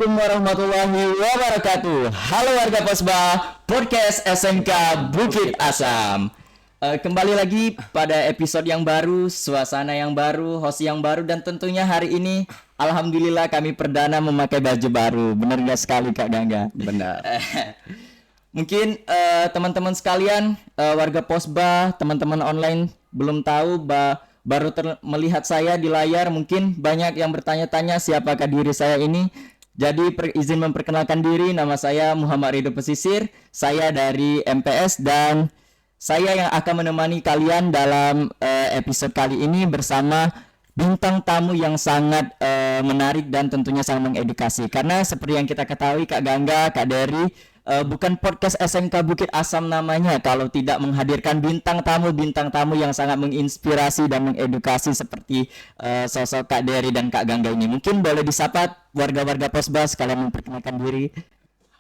Assalamualaikum warahmatullahi wabarakatuh. Halo warga Posba, podcast SMK Bukit Asam. Kembali lagi pada episode yang baru, suasana yang baru, host yang baru, dan tentunya hari ini alhamdulillah kami perdana memakai baju baru. Benar gak sekali Kak Gangga? Benar. Mungkin teman-teman sekalian, warga Posba, teman-teman online belum tahu baru melihat saya di layar. Mungkin banyak yang bertanya-tanya siapakah diri saya ini. Jadi izin memperkenalkan diri, nama saya Muhammad Ridho Pesisir. Saya dari MPS dan saya yang akan menemani kalian dalam episode kali ini bersama bintang tamu yang sangat menarik dan tentunya sangat mengedukasi. Karena seperti yang kita ketahui Kak Gangga, Kak Dery, bukan podcast SMK Bukit Asam namanya kalau tidak menghadirkan bintang tamu yang sangat menginspirasi dan mengedukasi seperti sosok Kak Dery dan Kak Gangga ini. Mungkin boleh disapa warga-warga Posba sekalian memperkenalkan diri.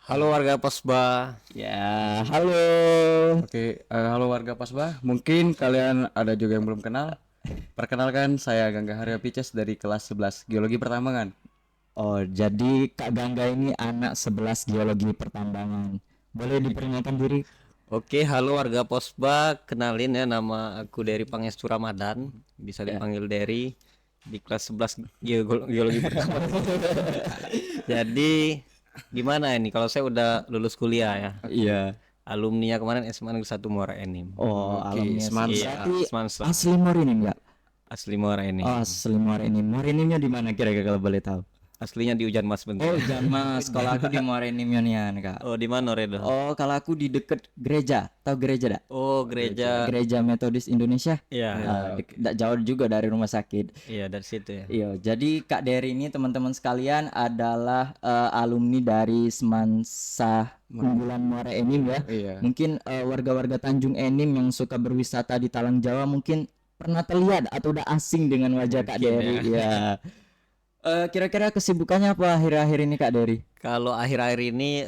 Halo warga Posba. Ya, halo. Oke, halo warga Posba. Mungkin kalian ada juga yang belum kenal. Perkenalkan, saya Gangga Haryo Pices dari kelas 11 Geologi Pertambangan. Oh, jadi Kak Gangga ini anak 11 Geologi Pertambangan. Boleh diperkenalkan diri? Oke, halo warga Posba, kenalin ya, nama aku Dery Pangestu Ramadan, bisa dipanggil Dery, di kelas 11 Geologi Pertama. Jadi gimana ini kalau saya udah lulus kuliah ya? Iya. Alumninya kemarin SMA Negeri 1 Muara Enim. Oh, alumni Semansa. Iya, Semansa. asli Morenim enggak? Asli Muara Enim. Oh, asli Morenim. Morenimnya di mana kira-kira kalau boleh tahu? Aslinya di Ujan Mas bentuk. Oh, jangan Mas. Kalau aku di Morenim Yonian, Kak. Oh, di mana Redo? Oh, kalau aku di deket gereja. Tahu gereja enggak? Oh, gereja. Gereja Metodis Indonesia. Iya. Enggak jauh juga dari rumah sakit. Iya, dari situ ya. Iya, jadi Kak Dery ini teman-teman sekalian adalah alumni dari Semansa Unggulan Muara Enim ya. Iya. Mungkin warga-warga Tanjung Enim yang suka berwisata di Talang Jawa mungkin pernah terlihat atau udah asing dengan wajah Kak Dery. Ya. Kira-kira kesibukannya apa akhir-akhir ini Kak Dery? Kalau akhir-akhir ini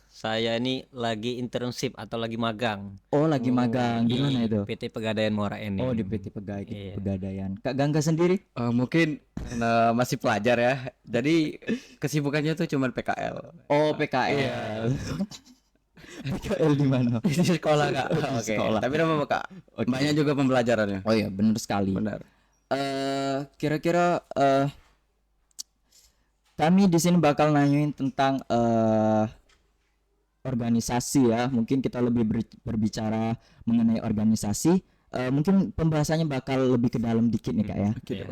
saya ini lagi internship atau lagi magang. Oh, lagi magang di mana itu? PT Pegadaian Muara Enim. Oh, di PT Iya. Pegadaian. Kak Gangga sendiri? Mungkin masih pelajar ya. Jadi kesibukannya tuh cuman PKL. Oh, PKL. PKL di mana? Di sekolah Kak. Oke. Sekolah. Tapi nama Kak. Banyak juga pembelajarannya. Oh iya, benar sekali. Benar. Kira-kira kami di sini bakal nanyain tentang organisasi ya. Mungkin kita lebih berbicara mengenai organisasi. Mungkin pembahasannya bakal lebih ke dalam dikit nih Kak ya. Iya.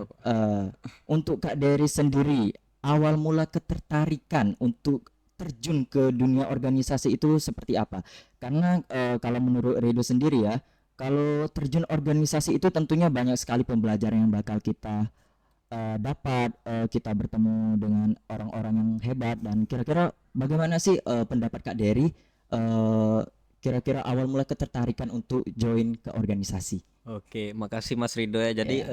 Untuk Kak Dery sendiri, awal mula ketertarikan untuk terjun ke dunia organisasi itu seperti apa? Karena kalau menurut Ridho sendiri ya, kalau terjun organisasi itu tentunya banyak sekali pembelajaran yang bakal kita dapat, kita bertemu dengan orang-orang yang hebat. Dan kira-kira bagaimana sih pendapat Kak Dery, kira-kira awal mula ketertarikan untuk join ke organisasi? Oke, makasih Mas Rido ya. Jadi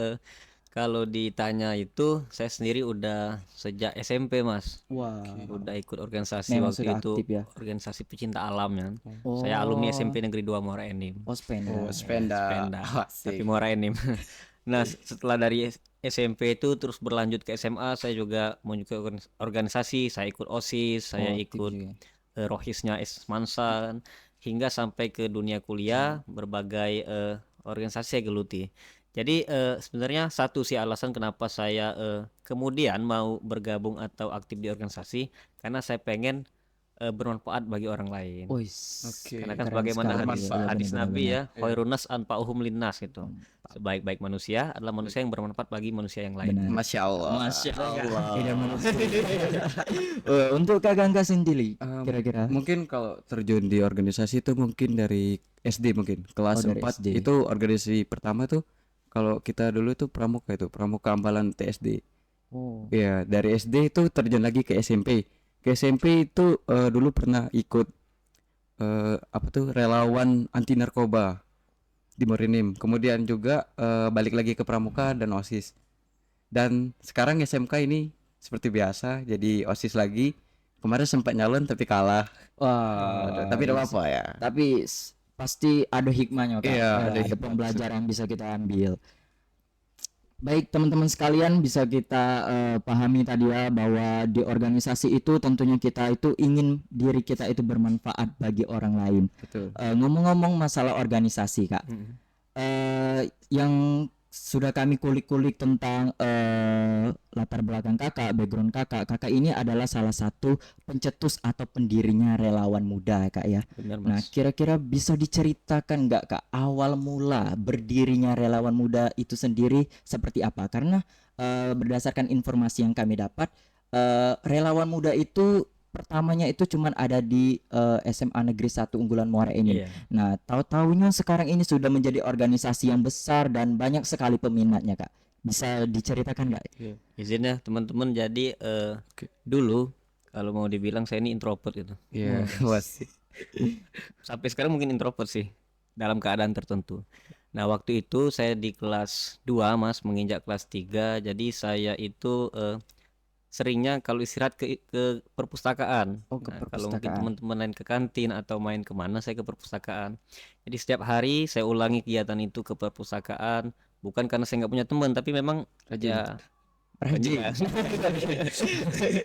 kalau ditanya itu, saya sendiri udah sejak SMP Mas. Wah, Udah ikut organisasi memang waktu sudah itu, aktif ya. organisasi pecinta alam ya. Oh. Saya alumni SMP Negeri 2 Muara Enim. Oh, Spenda. Spenda. Spenda, Asik. tapi Muara Enim. Nah, setelah dari SMP itu terus berlanjut ke SMA, saya juga menyukai organisasi, saya ikut OSIS, saya ikut Rohisnya Semansa, hingga sampai ke dunia kuliah, berbagai organisasi saya geluti. Jadi sebenarnya satu sih alasan kenapa saya kemudian mau bergabung atau aktif di organisasi, karena saya pengen bermanfaat bagi orang lain. Oke. Karena kan Keren sebagaimana sekali, hadis benar-benar. Nabi ya, khairunas anfa'uhum linnas gitu. Sebaik-baik manusia adalah manusia yang bermanfaat bagi manusia yang lain. Benar. Masya Allah. Masya Allah. Untuk Kak Gangga sendiri, kira-kira Mungkin kalau terjun di organisasi itu mungkin dari SD mungkin kelas dari 4 SD. itu organisasi pertama tuh kalau kita dulu tuh Pramuka Ambalan TSD. Oh. Iya, dari SD itu terjun lagi ke SMP. Ke SMP itu dulu pernah ikut apa tuh relawan anti narkoba di Morenim. Kemudian juga balik lagi ke Pramuka dan OSIS. Dan sekarang SMK ini seperti biasa jadi OSIS lagi. Kemarin sempat nyalon tapi kalah. Wah, Tapi tidak apa-apa ya. tapi pasti ada hikmahnya Kak. Iya, ada ada hikmah. pembelajaran yang bisa kita ambil. Baik teman-teman sekalian, bisa kita pahami tadi ya bahwa di organisasi itu tentunya kita itu ingin diri kita itu bermanfaat bagi orang lain. Betul. Ngomong-ngomong masalah organisasi Kak, yang sudah kami kulik-kulik tentang latar belakang kakak, background kakak ini adalah salah satu pencetus atau pendirinya relawan muda Kak ya. Benar Nah, Mas. kira-kira bisa diceritakan nggak Kak awal mula berdirinya relawan muda itu sendiri seperti apa? Karena berdasarkan informasi yang kami dapat, relawan muda itu pertamanya itu cuman ada di SMA Negeri 1 Unggulan Muara Enim. Iya. Nah, tahu-taunya sekarang ini sudah menjadi organisasi yang besar dan banyak sekali peminatnya Kak. Bisa diceritakan nggak? Izin ya teman-teman, jadi dulu kalau mau dibilang saya ini introvert gitu. Iya, was. Sampai sekarang mungkin introvert sih dalam keadaan tertentu. Nah, waktu itu saya di kelas 2 Mas, menginjak kelas 3. Jadi saya itu seringnya kalau istirahat ke perpustakaan. Oh, ke Nah, kalau mungkin perpustakaan. teman-teman lain ke kantin atau main kemana, saya ke perpustakaan. Jadi setiap hari saya ulangi kegiatan itu ke perpustakaan. Bukan karena saya nggak punya teman, tapi memang ya Rajin.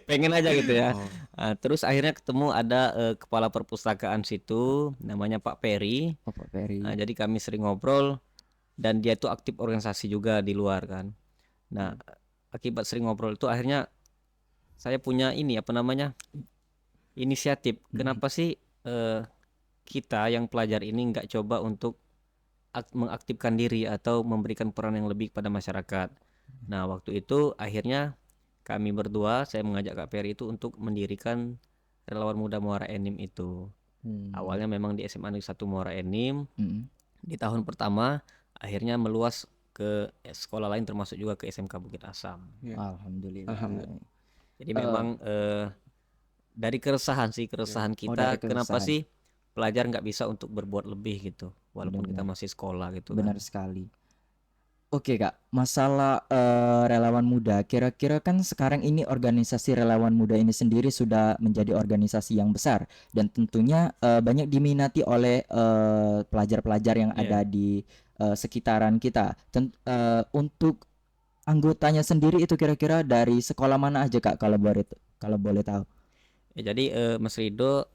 pengen aja gitu ya. Oh. Nah, terus akhirnya ketemu ada kepala perpustakaan situ, namanya Pak Peri. Oh, Pak Ferry. Nah, jadi kami sering ngobrol dan dia tuh aktif organisasi juga di luar kan. Nah, akibat sering ngobrol itu akhirnya saya punya ini apa namanya? Inisiatif. Kenapa sih kita yang pelajar ini nggak coba untuk mengaktifkan diri atau memberikan peran yang lebih pada masyarakat. Nah, waktu itu akhirnya kami berdua, saya mengajak Kak Peri itu untuk mendirikan Relawan Muda Muara Enim itu. Awalnya memang di SMA Negeri 1 Muara Enim. Di tahun pertama akhirnya meluas ke sekolah lain termasuk juga ke SMK Bukit Asam. Alhamdulillah. Alhamdulillah. Jadi memang dari keresahan Oh, kita, dari kenapa keresahan. sih pelajar nggak bisa untuk berbuat lebih gitu, walaupun kita Benar-benar. masih sekolah gitu Benar kan. sekali. Oke Kak, masalah relawan muda, kira-kira kan sekarang ini organisasi relawan muda ini sendiri sudah menjadi organisasi yang besar dan tentunya banyak diminati oleh pelajar-pelajar yang Iya. ada di sekitaran kita. Untuk anggotanya sendiri itu kira-kira dari sekolah mana aja Kak kalau boleh tahu? Ya, jadi Mas Rido,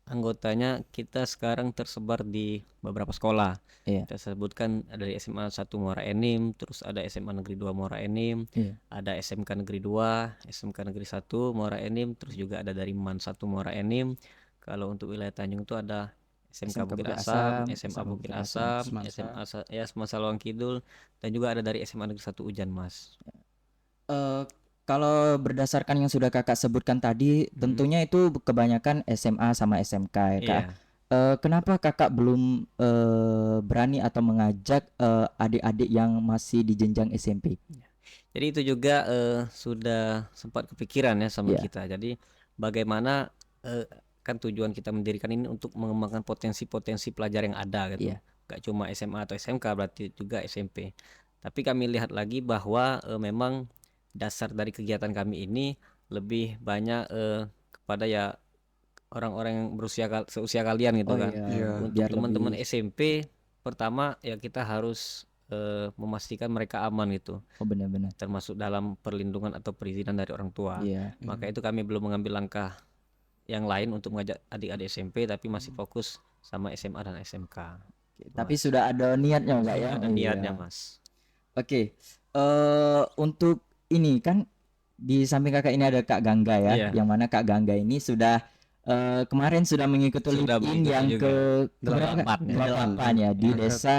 anggotanya kita sekarang tersebar di beberapa sekolah. Iya. Kita sebutkan ada dari SMA 1 Muara Enim, terus ada SMA Negeri 2 Muara Enim, Iya. ada SMK Negeri 2, SMK Negeri 1 Muara Enim, terus juga ada dari MAN 1 Muara Enim. Kalau untuk wilayah Tanjung itu ada SMK Bukit Asam, SMA Bukit Asam, Semansa. SMA ya Semansa Lawang Kidul, dan juga ada dari SMA Negeri 1 Ujan Mas. Kalau berdasarkan yang sudah kakak sebutkan tadi, tentunya itu kebanyakan SMA sama SMK ya kak. Iya. Kenapa kakak belum berani atau mengajak adik-adik yang masih di jenjang SMP? Jadi itu juga sudah sempat kepikiran ya sama Iya. kita. Jadi bagaimana kan tujuan kita mendirikan ini untuk mengembangkan potensi-potensi pelajar yang ada gitu. Iya. Gak cuma SMA atau SMK, berarti juga SMP. Tapi kami lihat lagi bahwa memang dasar dari kegiatan kami ini lebih banyak kepada ya orang-orang yang seusia kalian gitu Oh kan. Iya. Untuk biar teman-teman lebih. SMP, pertama ya kita harus memastikan mereka aman gitu, Oh benar-benar. termasuk dalam perlindungan atau perizinan dari orang tua. Iya. Maka itu kami belum mengambil langkah yang lain untuk mengajak adik-adik SMP, tapi masih fokus sama SMA dan SMK. Tapi sudah ada niatnya enggak ya? Ada Oh, niatnya iya. Mas. Oke. Untuk ini kan di samping kakak ini ada Kak Gangga ya, Iya. yang mana Kak Gangga ini sudah kemarin sudah mengikuti Sudah Live-in mengikuti yang juga. keberapa, Kak? Delapan, ya. Delapan ya di Angkat. desa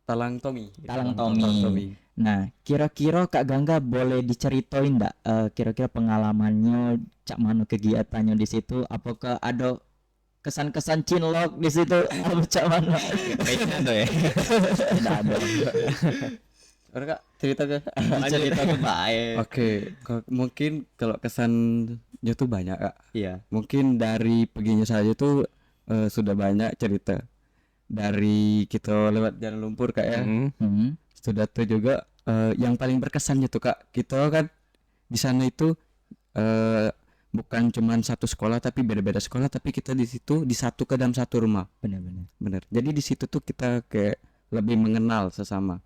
Talang Tomi. Talang Talang Tomi. Tomi. Nah, kira-kira Kak Gangga boleh diceritain enggak kira-kira pengalamannya cak mano kegiatannya di situ? Apakah ada kesan-kesan cinlok di situ? Apa cak mano? Kayaknya ada ya. Tidak ada. Orang Kak cerita ke. Cerita ke baik. Oke, mungkin kalau kesannya tuh banyak Kak. Iya. Mungkin dari perginya saja tuh sudah banyak cerita. Dari kita lewat jalan lumpur Kak ya. Hmm. Sudah tuh juga yang paling berkesan gitu Kak. Kita kan di sana itu bukan cuman satu sekolah tapi beda-beda sekolah, tapi kita di situ disatukan dalam satu rumah. Benar-benar. Bener. Jadi di situ tuh kita kayak lebih mengenal sesama.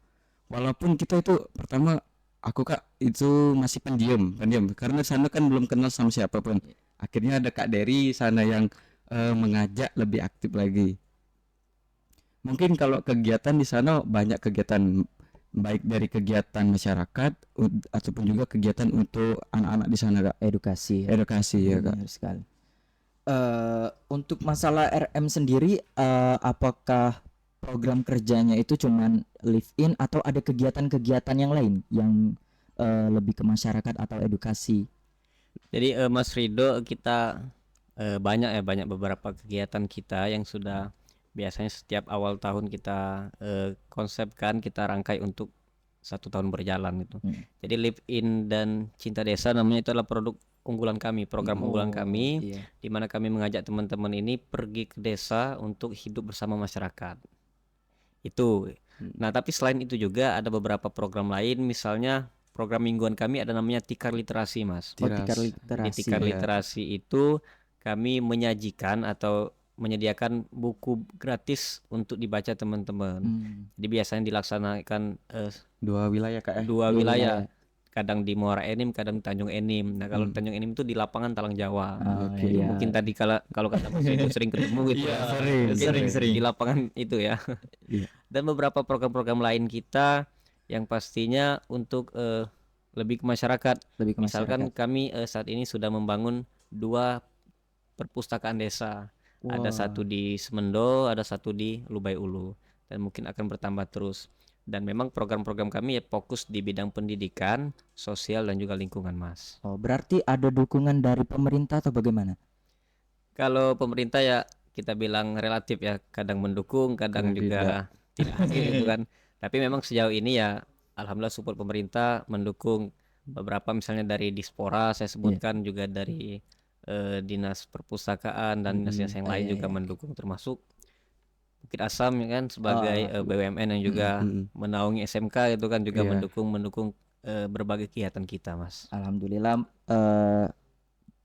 walaupun kita itu pertama aku Kak itu masih pendiam karena sana kan belum kenal sama siapapun. Akhirnya ada Kak Dery sana yang mengajak lebih aktif lagi. Mungkin kalau kegiatan di sana banyak kegiatan, baik dari kegiatan masyarakat ataupun juga kegiatan untuk anak-anak di sana Kak. Edukasi ya. Edukasi ya Kak. Benar sekali. Untuk masalah RM sendiri, apakah program kerjanya itu cuman live in atau ada kegiatan-kegiatan yang lain yang lebih ke masyarakat atau edukasi? Jadi Mas Rido, kita banyak beberapa kegiatan kita yang sudah biasanya setiap awal tahun kita konsepkan, kita rangkai untuk 1 tahun berjalan gitu. Jadi Live In dan Cinta Desa namanya, itu adalah produk unggulan kami, program unggulan kami, Iya. di mana kami mengajak teman-teman ini pergi ke desa untuk hidup bersama masyarakat. Itu. Nah, tapi selain itu juga ada beberapa program lain, misalnya program mingguan kami ada namanya Tikar Literasi, Mas. Oh, tikar Di literasi. Tikar ya. Literasi itu kami menyajikan atau menyediakan buku gratis untuk dibaca teman-teman. Jadi biasanya dilaksanakan 2 wilayah Kak ya. 2 Dua wilayah, wilayah. kadang di Muara Enim, kadang di Tanjung Enim. Nah, kalau di Tanjung Enim itu di lapangan Talang Jawa. Oh, Oke. Jadi iya. mungkin tadi kalau kata Mas itu sering ketemu gitu ya. Mungkin di lapangan itu ya. Iya. Dan beberapa program-program lain kita yang pastinya untuk lebih ke masyarakat. Lebih ke Misalkan masyarakat. kami saat ini sudah membangun 2 perpustakaan desa. Ada satu di Semendo, ada satu di Lubai Ulu, dan mungkin akan bertambah terus. Dan memang program-program kami ya fokus di bidang pendidikan, sosial, dan juga lingkungan, Mas. Oh, berarti ada dukungan dari pemerintah atau bagaimana? Kalau pemerintah ya kita bilang relatif ya, kadang mendukung, kadang Kadang juga tidak gitu kan. Tapi memang sejauh ini ya alhamdulillah support pemerintah mendukung. Beberapa misalnya dari Dispora saya sebutkan, juga dari dinas perpustakaan dan dinas-dinas yang lain juga mendukung, termasuk Bukit Asam ya kan sebagai BUMN yang juga menaungi SMK itu kan juga Iya. mendukung berbagai kegiatan kita, Mas. Alhamdulillah,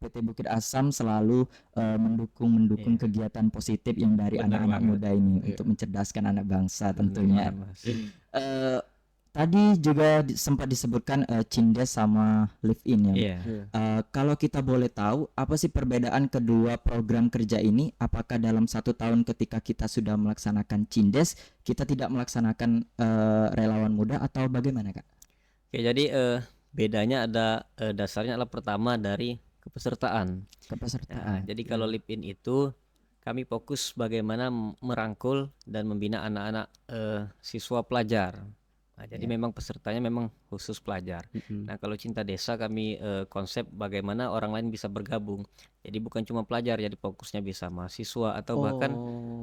PT Bukit Asam selalu mendukung kegiatan positif yang dari Benar anak-anak banget. muda ini untuk mencerdaskan anak bangsa tentunya. Benar, Mas. Tadi juga sempat disebutkan Cindes sama Live In ya. Iya. Kalau kita boleh tahu, apa sih perbedaan kedua program kerja ini? Apakah dalam 1 tahun ketika kita sudah melaksanakan Cindes, kita tidak melaksanakan relawan muda atau bagaimana, Kak? Oke, jadi bedanya ada dasarnya adalah pertama dari kepesertaan. Kepesertaan. Jadi kalau Live In itu kami fokus bagaimana merangkul dan membina anak-anak siswa pelajar. Nah, jadi memang pesertanya memang khusus pelajar. Nah, kalau Cinta Desa kami konsep bagaimana orang lain bisa bergabung. Jadi bukan cuma pelajar, jadi fokusnya bisa mahasiswa atau bahkan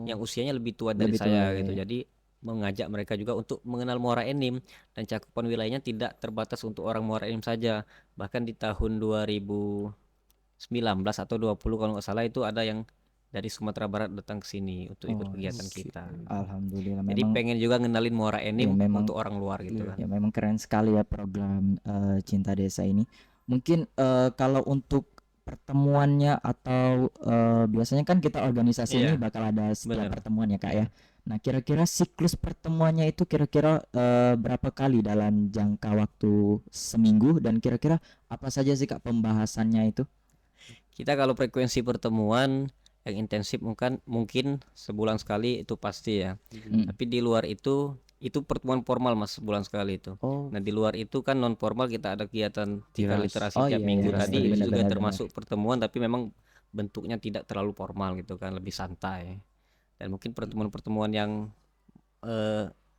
yang usianya lebih tua dari Lebih tua, saya gitu. ya. Jadi mengajak mereka juga untuk mengenal Muara Enim, dan cakupan wilayahnya tidak terbatas untuk orang Muara Enim saja. Bahkan di tahun 2019 atau 20 kalau nggak salah itu ada yang dari Sumatera Barat datang ke sini untuk ikut kegiatan kita. Alhamdulillah, Jadi memang pengen juga ngenalin Muara Enim memang- untuk orang luar gitu kan. ya memang keren sekali ya program Cinta Desa ini. Mungkin kalau untuk pertemuannya atau biasanya kan kita organisasi Iya, ini bakal ada setiap bener. pertemuan ya, Kak ya. Nah, kira-kira siklus pertemuannya itu kira-kira berapa kali dalam jangka waktu seminggu, dan kira-kira apa saja sih, Kak, pembahasannya itu? Kita kalau frekuensi pertemuan yang intensif mungkin sebulan sekali itu pasti ya. Tapi di luar itu pertemuan formal, Mas, sebulan sekali itu. Oh, Nah, di luar itu kan non formal, kita ada kegiatan tikar Tiras. literasi Oh, tiap iya, minggu iya, tadi, benar, itu juga benar, termasuk pertemuan, tapi memang bentuknya tidak terlalu formal gitu kan, lebih santai. Dan mungkin pertemuan-pertemuan yang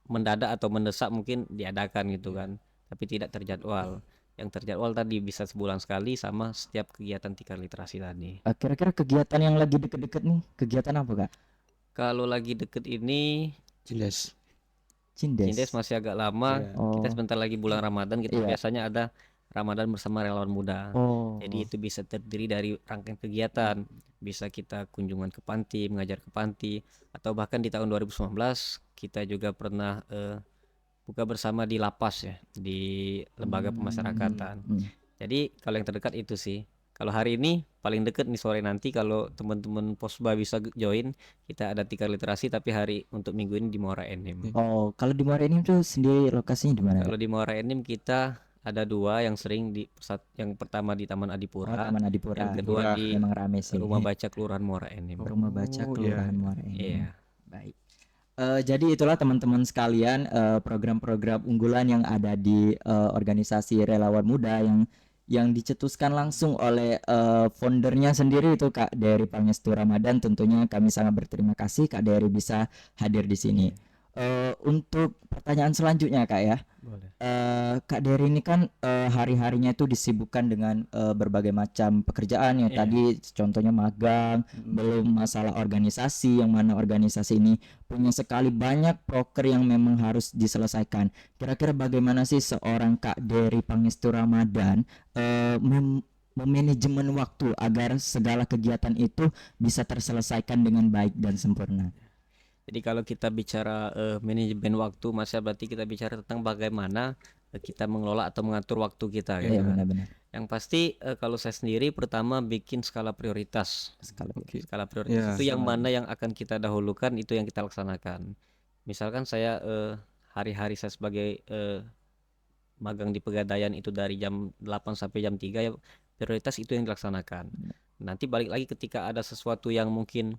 mendadak atau mendesak mungkin diadakan gitu kan, tapi tidak terjadwal. Yang terjadwal tadi bisa sebulan sekali sama setiap kegiatan tikar literasi tadi. kira-kira kegiatan yang lagi deket-deket nih, kegiatan apa, Kak? Kalau lagi deket ini Cindes. Cindes masih agak lama. Oh. Kita sebentar lagi bulan Ramadan, kita Iya. biasanya ada Ramadan bersama relawan muda. Oh. Jadi itu bisa terdiri dari rangkaian kegiatan. Bisa kita kunjungan ke panti, mengajar ke panti, atau bahkan di tahun 2019 kita juga pernah buka bersama di lapas ya, di lembaga pemasyarakatan. Jadi kalau yang terdekat itu sih. Kalau hari ini paling deket nih sore nanti kalau teman-teman Posba bisa join, kita ada tikar literasi tapi hari untuk minggu ini di Muara Enim. Oh, kalau di Muara Enim tuh sendiri lokasinya di mana, Kak? Kalau di Muara Enim kita ada dua yang sering yang pertama di Taman Oh, Adipura, Taman Adipura. yang kedua di Memang rame sih. Rumah Baca Kelurahan Muara Enim. Rumah Baca Oh, Kelurahan iya. Muara Enim. Iya. Baik. Jadi itulah teman-teman sekalian program-program unggulan yang ada di organisasi Relawan Muda yang dicetuskan langsung oleh foundernya sendiri itu Kak Dery Pangestu Ramadan. Tentunya kami sangat berterima kasih Kak Dery bisa hadir di sini. Untuk pertanyaan selanjutnya Kak ya. Boleh. Kak Dery ini kan hari-harinya itu disibukkan dengan berbagai macam pekerjaan ya. Iya. Tadi contohnya magang, belum masalah organisasi yang mana organisasi ini punya sekali banyak proker yang memang harus diselesaikan. Kira-kira bagaimana sih seorang Kak Dery Pangestu Ramadan memanajemen waktu agar segala kegiatan itu bisa terselesaikan dengan baik dan sempurna? Jadi kalau kita bicara manajemen waktu, Mas, ya, berarti kita bicara tentang bagaimana kita mengelola atau mengatur waktu kita gitu Iya kan. benar-benar. Yang pasti kalau saya sendiri pertama bikin skala prioritas. Sekali. Skala prioritas Ya, itu yang sama. mana yang akan kita dahulukan, itu yang kita laksanakan. Misalkan saya hari-hari saya sebagai magang di Pegadaian itu dari jam 8 sampai jam 3 ya, prioritas itu yang dilaksanakan. Nanti balik lagi ketika ada sesuatu yang mungkin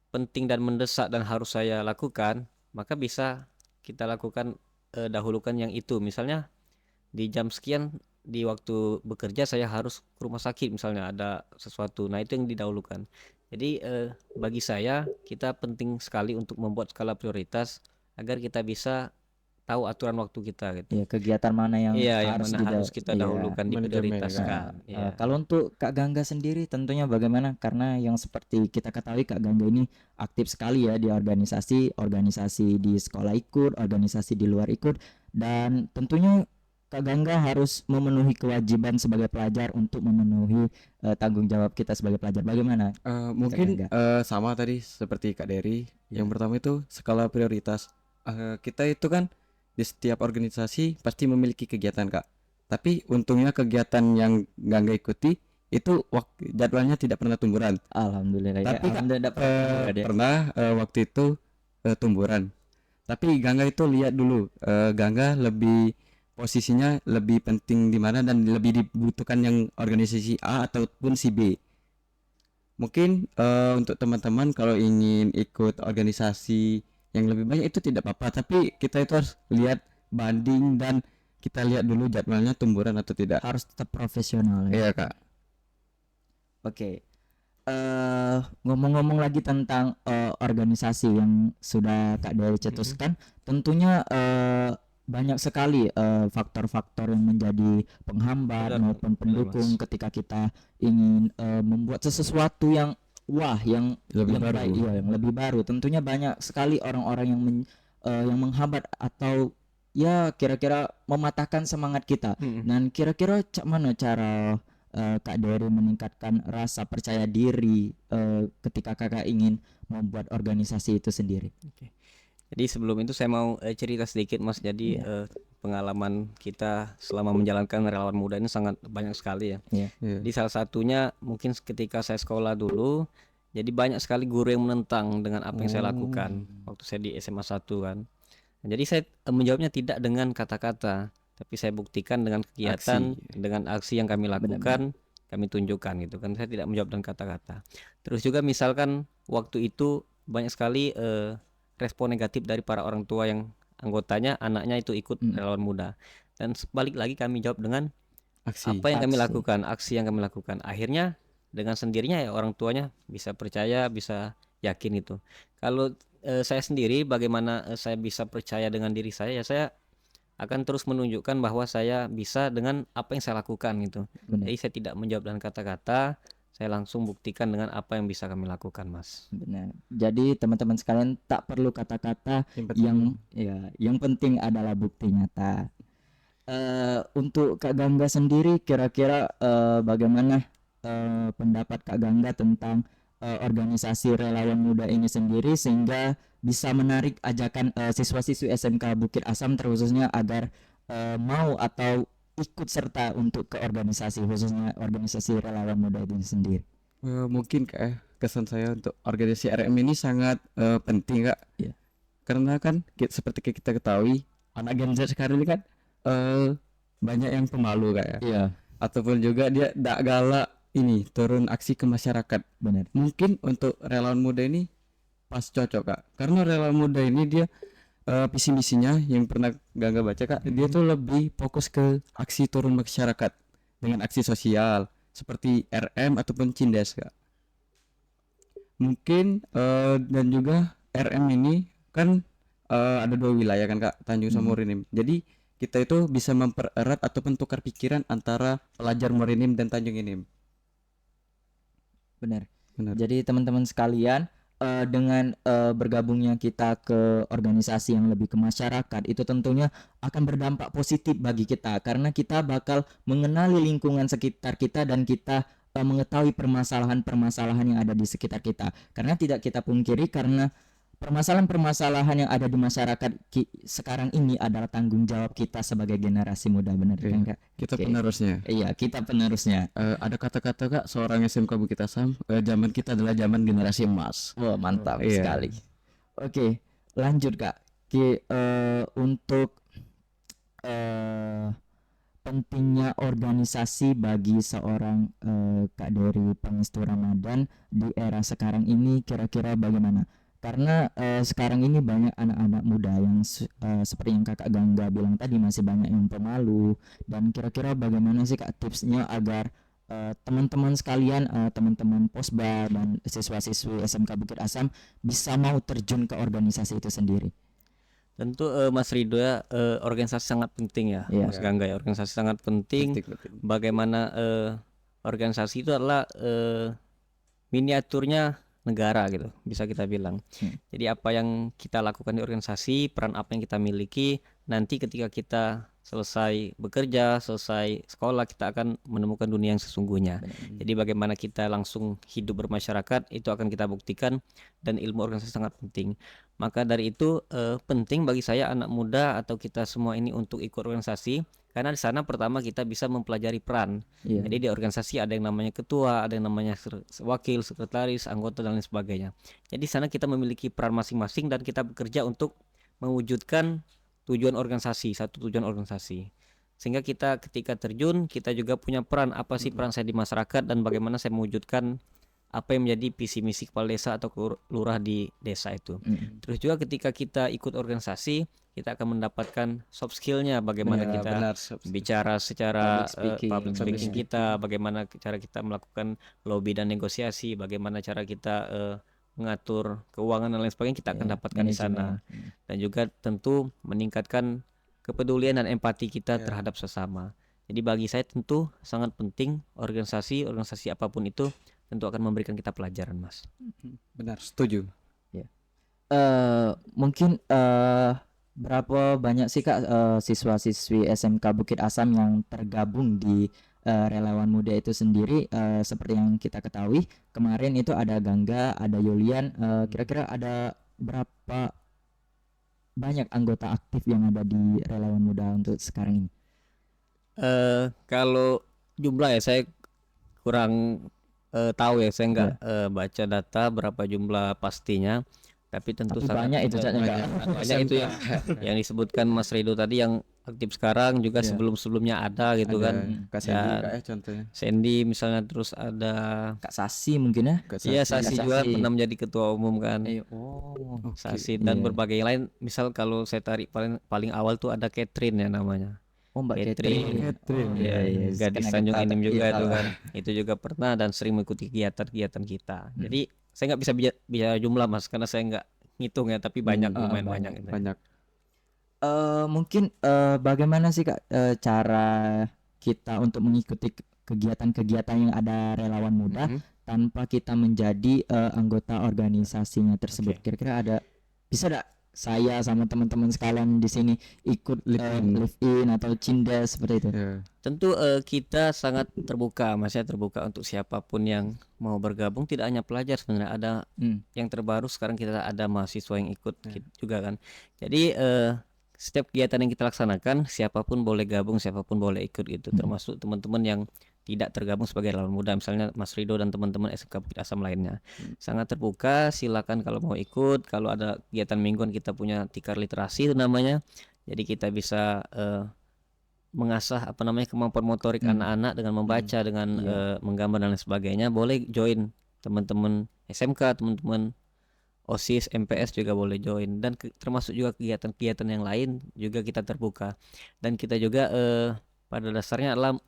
penting dan mendesak dan harus saya lakukan, maka bisa kita lakukan dahulukan yang itu. Misalnya di jam sekian di waktu bekerja saya harus ke rumah sakit misalnya ada sesuatu. Nah, itu yang didahulukan. Jadi bagi saya kita penting sekali untuk membuat skala prioritas agar kita bisa tahu aturan waktu kita gitu. Ya, kegiatan mana yang Iya, yang harus mana harus kita iya. dahulukan, Manajemen, diprioritaskan. Iya. Kalau untuk Kak Gangga sendiri tentunya bagaimana? Karena yang seperti kita ketahui Kak Gangga ini aktif sekali ya di organisasi di sekolah ikut, organisasi di luar ikut, dan tentunya Kak Gangga harus memenuhi kewajiban sebagai pelajar untuk memenuhi tanggung jawab kita sebagai pelajar. Bagaimana? Mungkin Gangga. sama tadi seperti Kak Dery. Yang pertama itu skala prioritas. Kita itu kan di setiap organisasi pasti memiliki kegiatan Kak. Tapi untungnya kegiatan yang nggak ikuti itu jadwalnya tidak pernah tumburan. Alhamdulillah ya. Tapi Kak, Alhamdulillah pernah ya. pernah waktu itu tumburan. Tapi Gangga itu lihat dulu, Gangga lebih posisinya lebih penting di mana dan lebih dibutuhkan yang organisasi A ataupun si B. Mungkin untuk teman-teman kalau ingin ikut organisasi yang lebih banyak itu tidak apa-apa, tapi kita itu harus lihat banding dan kita lihat dulu jadwalnya tumburan atau tidak. Harus tetap profesional ya. Iya Kak. Oke. Ngomong-ngomong lagi tentang organisasi yang sudah Kak Dery cetuskan, tentunya banyak sekali faktor-faktor yang menjadi penghambat Benar, maupun benar, pendukung Mas. ketika kita ingin membuat sesuatu yang yang Lebih yang baru. baik, iya, yang lebih baru. Tentunya banyak sekali orang-orang yang menghambat atau ya kira-kira mematahkan semangat kita. Dan kira-kira mana cara Kak Dery meningkatkan rasa percaya diri ketika kakak ingin membuat organisasi itu sendiri? Jadi sebelum itu saya mau cerita sedikit Mas. Jadi pengalaman kita selama menjalankan relawan muda ini sangat banyak sekali ya. Iya. Jadi salah satunya mungkin ketika saya sekolah dulu, jadi banyak sekali guru yang menentang dengan apa yang saya lakukan waktu saya di SMA 1 kan. Nah, jadi saya menjawabnya tidak dengan kata-kata, tapi saya buktikan dengan kegiatan, dengan aksi yang kami lakukan, kami tunjukkan gitu kan. Saya tidak menjawab dengan kata-kata. Terus juga misalkan waktu itu banyak sekali respon negatif dari para orang tua yang anggotanya anaknya itu ikut relawan muda, dan balik lagi kami jawab dengan Aksi. apa yang kami Aksi. lakukan, aksi yang kami lakukan. Akhirnya dengan sendirinya ya orang tuanya bisa percaya, bisa yakin itu. Kalau saya sendiri bagaimana saya bisa percaya dengan diri saya, ya saya akan terus menunjukkan bahwa saya bisa dengan apa yang saya lakukan gitu. Benar. Jadi saya tidak menjawab dengan kata-kata, saya langsung buktikan dengan apa yang bisa kami lakukan, Mas. Benar. Jadi teman-teman sekalian tak perlu kata-kata, yang penting adalah bukti nyata. Untuk Kak Gangga sendiri kira-kira bagaimana pendapat Kak Gangga tentang organisasi relawan muda ini sendiri sehingga bisa menarik ajakan siswa-siswi SMK Bukit Asam terkhususnya agar mau atau ikut serta untuk ke organisasi, khususnya organisasi relawan muda itu sendiri? Mungkin kayak kesan saya untuk organisasi RM ini sangat penting kak. Iya. Karena kan seperti kita ketahui anak Gen Z sekarang ini kan banyak yang pemalu kayak, Iya, ataupun juga dia tidak galak ini turun aksi ke masyarakat. benar. Mungkin untuk relawan muda ini pas cocok kak, karena relawan muda ini dia visi misinya yang pernah Gangga baca kak, dia tuh lebih fokus ke aksi turun masyarakat dengan aksi sosial seperti RM ataupun Cindes kak. Mungkin dan juga RM ini kan ada 2 wilayah kan kak, Tanjung sama Morinim. Jadi kita itu bisa mempererat ataupun tukar pikiran antara pelajar Morinim dan Tanjung Inim. Benar. Benar. Jadi teman-teman sekalian, dengan bergabungnya kita ke organisasi yang lebih ke masyarakat, itu tentunya akan berdampak positif bagi kita karena kita bakal mengenali lingkungan sekitar kita dan kita mengetahui permasalahan-permasalahan yang ada di sekitar kita. Karena tidak kita pungkiri, karena permasalahan-permasalahan yang ada di masyarakat sekarang ini adalah tanggung jawab kita sebagai generasi muda, benar kan Kak? Kita Oke. penerusnya. Iya, kita penerusnya. Ada kata-kata kak, seorang SMK Bukit Asam, zaman kita adalah zaman generasi emas. Wah, mantap Iya. sekali. Oke, lanjut Kak. Untuk pentingnya organisasi bagi seorang Kak Dery Pangestu Ramadan di era sekarang ini kira-kira bagaimana? Karena sekarang ini banyak anak-anak muda yang seperti yang Kakak Gangga bilang tadi, masih banyak yang pemalu, dan kira-kira bagaimana sih Kak tipsnya agar teman-teman sekalian, teman-teman Posba dan siswa-siswi SMK Bukit Asam bisa mau terjun ke organisasi itu sendiri? Tentu Mas Rido ya, organisasi sangat penting ya, Iya. Mas Gangga ya. Organisasi sangat penting. Penting. Bagaimana organisasi itu adalah miniaturnya negara gitu, bisa kita bilang. Jadi apa yang kita lakukan di organisasi, peran apa yang kita miliki, nanti ketika kita selesai bekerja, selesai sekolah, kita akan menemukan dunia yang sesungguhnya. Jadi bagaimana kita langsung hidup bermasyarakat, itu akan kita buktikan, dan ilmu organisasi sangat penting. Maka dari itu penting bagi saya anak muda atau kita semua ini untuk ikut organisasi, karena di sana pertama kita bisa mempelajari peran. Iya. Jadi di organisasi ada yang namanya ketua, ada yang namanya wakil, sekretaris, anggota dan lain sebagainya. Jadi di sana kita memiliki peran masing-masing dan kita bekerja untuk mewujudkan tujuan organisasi, satu tujuan organisasi. Sehingga kita ketika terjun, kita juga punya peran, apa sih peran saya di masyarakat dan bagaimana saya mewujudkan apa yang menjadi visi misi kepala desa atau lurah di desa itu. Terus juga ketika kita ikut organisasi, kita akan mendapatkan soft skillnya, bagaimana kita bicara secara public speaking kita, bagaimana cara kita melakukan lobby dan negosiasi, bagaimana cara kita mengatur keuangan dan lain sebagainya, kita akan dapatkan di sana. Dan juga tentu meningkatkan kepedulian dan empati kita terhadap sesama. Jadi bagi saya tentu sangat penting organisasi apapun itu tentu akan memberikan kita pelajaran, Mas. Benar, setuju. Mungkin berapa banyak sih Kak siswa-siswi SMK Bukit Asam yang tergabung di relawan muda itu sendiri? Seperti yang kita ketahui kemarin itu ada Gangga, ada Yulian, kira-kira ada berapa banyak anggota aktif yang ada di relawan muda untuk sekarang ini? Kalau jumlah ya saya kurang tahu ya, saya nggak baca data berapa jumlah pastinya, tapi tentu Tapi banyak itu banyak itu yang disebutkan Mas Rido tadi, yang aktif sekarang juga sebelum-sebelumnya ada gitu kan. Kak Sandy kayak contohnya. Sandy misalnya, terus ada Kak Sasi mungkin ya? Iya, Sasi juga Sasi. pernah menjadi ketua umum kan. Oh, Sasi dan berbagai yang lain. Misal kalau saya tarik paling awal tuh ada Catherine ya namanya. oh Mbak Catherine. Catherine. Iya, gadis Karena Tanjung kita- Inim juga iya, itu tahu. kan. Itu juga pernah dan sering mengikuti kegiatan-kegiatan kita. Jadi saya nggak bisa bicara jumlah Mas, karena saya nggak ngitung ya, tapi banyak, lumayan banyak. Gitu. Banyak. Mungkin bagaimana sih Kak cara kita untuk mengikuti kegiatan-kegiatan yang ada relawan muda tanpa kita menjadi anggota organisasinya tersebut? Kira-kira ada bisa enggak saya sama teman-teman sekalian di sini ikut live in atau Cindes seperti itu? Tentu kita sangat terbuka, Mas ya, terbuka untuk siapapun yang mau bergabung, tidak hanya pelajar sebenarnya, ada yang terbaru sekarang kita ada mahasiswa yang ikut juga kan. Jadi setiap kegiatan yang kita laksanakan siapapun boleh gabung, siapapun boleh ikut gitu, termasuk teman-teman yang tidak tergabung sebagai relawan muda, misalnya Mas Rido dan teman-teman SMK Bukit Asam lainnya. Sangat terbuka, silakan kalau mau ikut. Kalau ada kegiatan mingguan kita punya tikar literasi itu namanya. Jadi kita bisa mengasah kemampuan motorik anak-anak dengan membaca, dengan menggambar dan lain sebagainya. Boleh join teman-teman SMK, teman-teman OSIS, MPS juga boleh join, dan termasuk juga kegiatan-kegiatan yang lain juga kita terbuka. Dan kita juga pada dasarnya adalah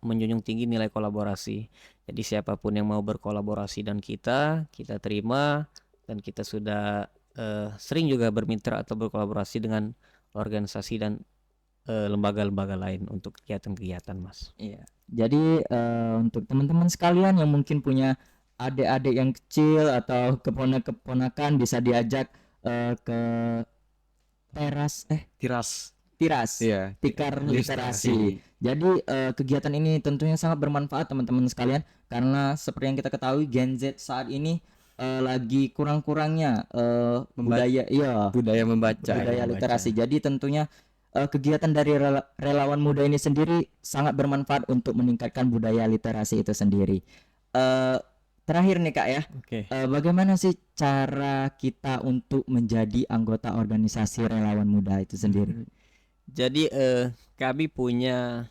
menjunjung tinggi nilai kolaborasi. Jadi siapapun yang mau berkolaborasi dan kita terima, dan kita sudah sering juga bermitra atau berkolaborasi dengan organisasi dan lembaga-lembaga lain untuk kegiatan-kegiatan, Mas. Iya. Jadi untuk teman-teman sekalian yang mungkin punya adik-adik yang kecil atau keponakan bisa diajak ke teras Tiras. Iya. tikar Literasi. literasi. Jadi kegiatan ini tentunya sangat bermanfaat teman-teman sekalian, karena seperti yang kita ketahui Gen Z saat ini lagi kurang-kurangnya budaya Budaya membaca. budaya literasi. Jadi tentunya kegiatan dari relawan muda ini sendiri sangat bermanfaat untuk meningkatkan budaya literasi itu sendiri. Terakhir nih Kak ya, Oke. bagaimana sih cara kita untuk menjadi anggota organisasi relawan muda itu sendiri? Jadi kami punya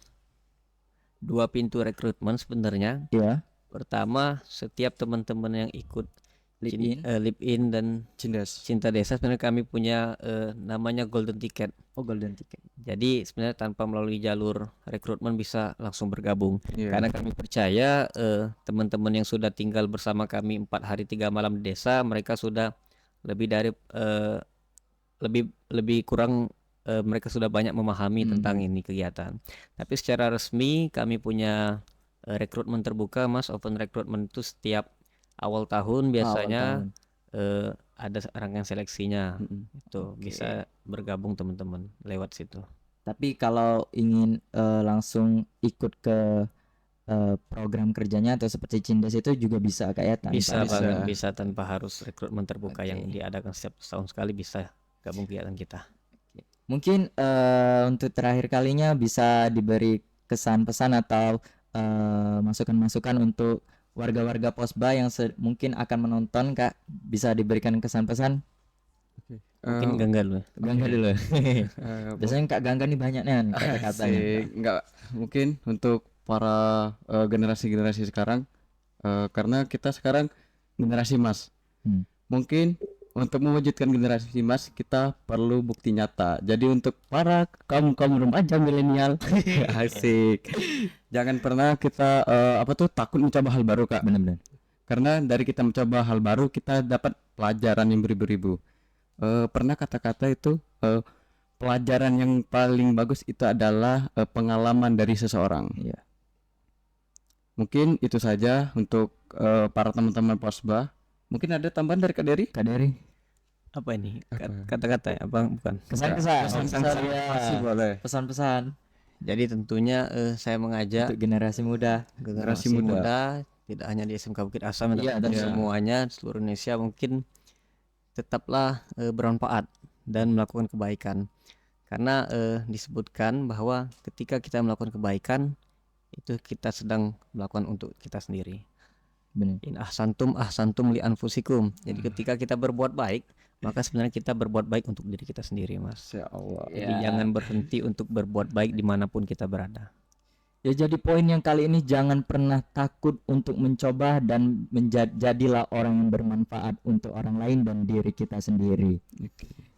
2 pintu rekrutmen sebenarnya. Ya, Pertama, setiap teman-teman yang ikut Live in. dan Cindas. Cinta Desa, sebenarnya kami punya namanya Golden Ticket. Oh, golden ticket. Jadi sebenarnya tanpa melalui jalur rekrutmen bisa langsung bergabung. Iya. Karena kami percaya teman-teman yang sudah tinggal bersama kami 4 hari 3 malam di desa, mereka sudah lebih dari lebih kurang mereka sudah banyak memahami tentang ini kegiatan. Tapi secara resmi kami punya rekrutmen terbuka, Mas. Open rekrutmen itu setiap awal tahun biasanya ada rangkaian seleksinya. Itu bisa bergabung teman-teman lewat situ. Tapi kalau ingin langsung ikut ke program kerjanya atau seperti Cindes itu juga bisa kayak tanpa Bisa harus- banget, bisa tanpa harus rekrutmen terbuka yang diadakan setiap tahun sekali, bisa gabung kegiatan kita. Mungkin untuk terakhir kalinya bisa diberi kesan-pesan atau masukan-masukan untuk warga-warga Posba yang mungkin akan menonton Kak, bisa diberikan kesan-pesan. Mungkin Gangga dulu. Gangga dulu. Biasanya Kak Gangga nih banyak nih kata-katanya. Enggak mungkin untuk para generasi-generasi sekarang, karena kita sekarang generasi emas. Mungkin untuk mewujudkan generasi emas kita perlu bukti nyata. Jadi untuk para kaum remaja milenial, asik, jangan pernah kita takut mencoba hal baru Kak. Benar-benar. Karena dari kita mencoba hal baru kita dapat pelajaran yang beribu-ribu. Pernah kata-kata itu pelajaran yang paling bagus itu adalah pengalaman dari seseorang. Iya. Mungkin itu saja untuk para teman-teman Posba. Mungkin ada tambahan dari Kak Dery? Kak Dery, Apa ini? Kata-kata ya? Apa bukan? kesan-kesan ya. Masih boleh. Pesan-pesan Jadi tentunya saya mengajak untuk generasi muda. generasi muda tidak hanya di SMK Bukit Asam Iya, tapi dan semuanya seluruh Indonesia mungkin tetaplah bermanfaat dan melakukan kebaikan. Karena disebutkan bahwa ketika kita melakukan kebaikan itu kita sedang melakukan untuk kita sendiri. Benar. In ahsantum li anfusikum. Jadi ketika kita berbuat baik, maka sebenarnya kita berbuat baik untuk diri kita sendiri, Mas. Ya Allah. Jadi jangan berhenti untuk berbuat baik dimanapun kita berada. Ya, jadi poin yang kali ini, jangan pernah takut untuk mencoba dan menjadilah orang yang bermanfaat untuk orang lain dan diri kita sendiri.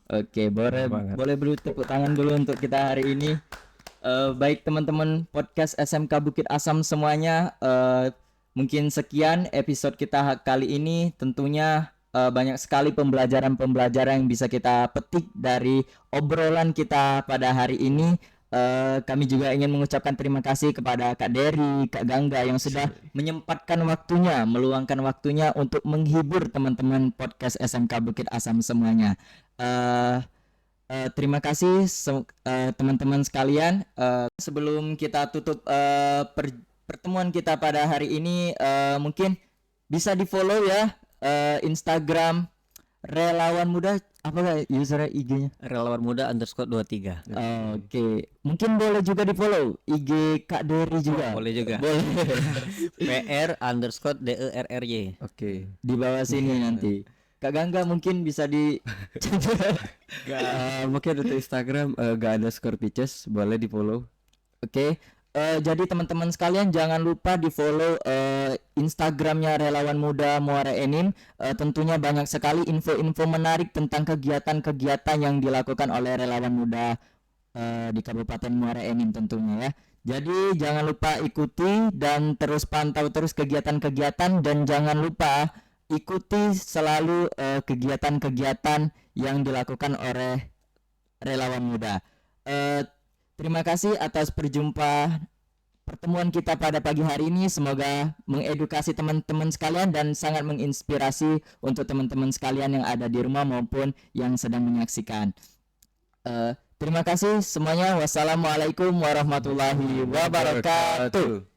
Oke, boleh beri tepuk tangan dulu untuk kita hari ini. Baik teman-teman podcast SMK Bukit Asam semuanya, mungkin sekian episode kita kali ini. Tentunya banyak sekali pembelajaran yang bisa kita petik dari obrolan kita pada hari ini. Kami juga ingin mengucapkan terima kasih kepada Kak Dery, Kak Gangga yang sudah menyempatkan waktunya, meluangkan waktunya untuk menghibur teman-teman podcast SMK Bukit Asam semuanya. Terima kasih teman-teman sekalian. Sebelum kita tutup pertemuan kita pada hari ini, mungkin bisa di follow ya Instagram Relawan Muda. Apa user IG-nya? Relawan muda _23. Oke, mungkin boleh juga di follow IG Kak Dery juga. Boleh juga. Boleh. PR_DERRY. Oke. Di bawah sini nanti. Kak Gangga mungkin bisa di Mungkin untuk Instagram ga_pitches boleh di follow. Oke, jadi teman-teman sekalian jangan lupa di follow Instagramnya Relawan Muda Muara Enim. Tentunya banyak sekali info-info menarik tentang kegiatan-kegiatan yang dilakukan oleh Relawan Muda di Kabupaten Muara Enim tentunya ya. Jadi jangan lupa ikuti dan terus pantau terus kegiatan-kegiatan, dan jangan lupa ikuti selalu kegiatan-kegiatan yang dilakukan oleh Relawan Muda. Terima kasih atas pertemuan kita pada pagi hari ini. Semoga mengedukasi teman-teman sekalian dan sangat menginspirasi untuk teman-teman sekalian yang ada di rumah maupun yang sedang menyaksikan. Terima kasih semuanya. Wassalamualaikum warahmatullahi wabarakatuh.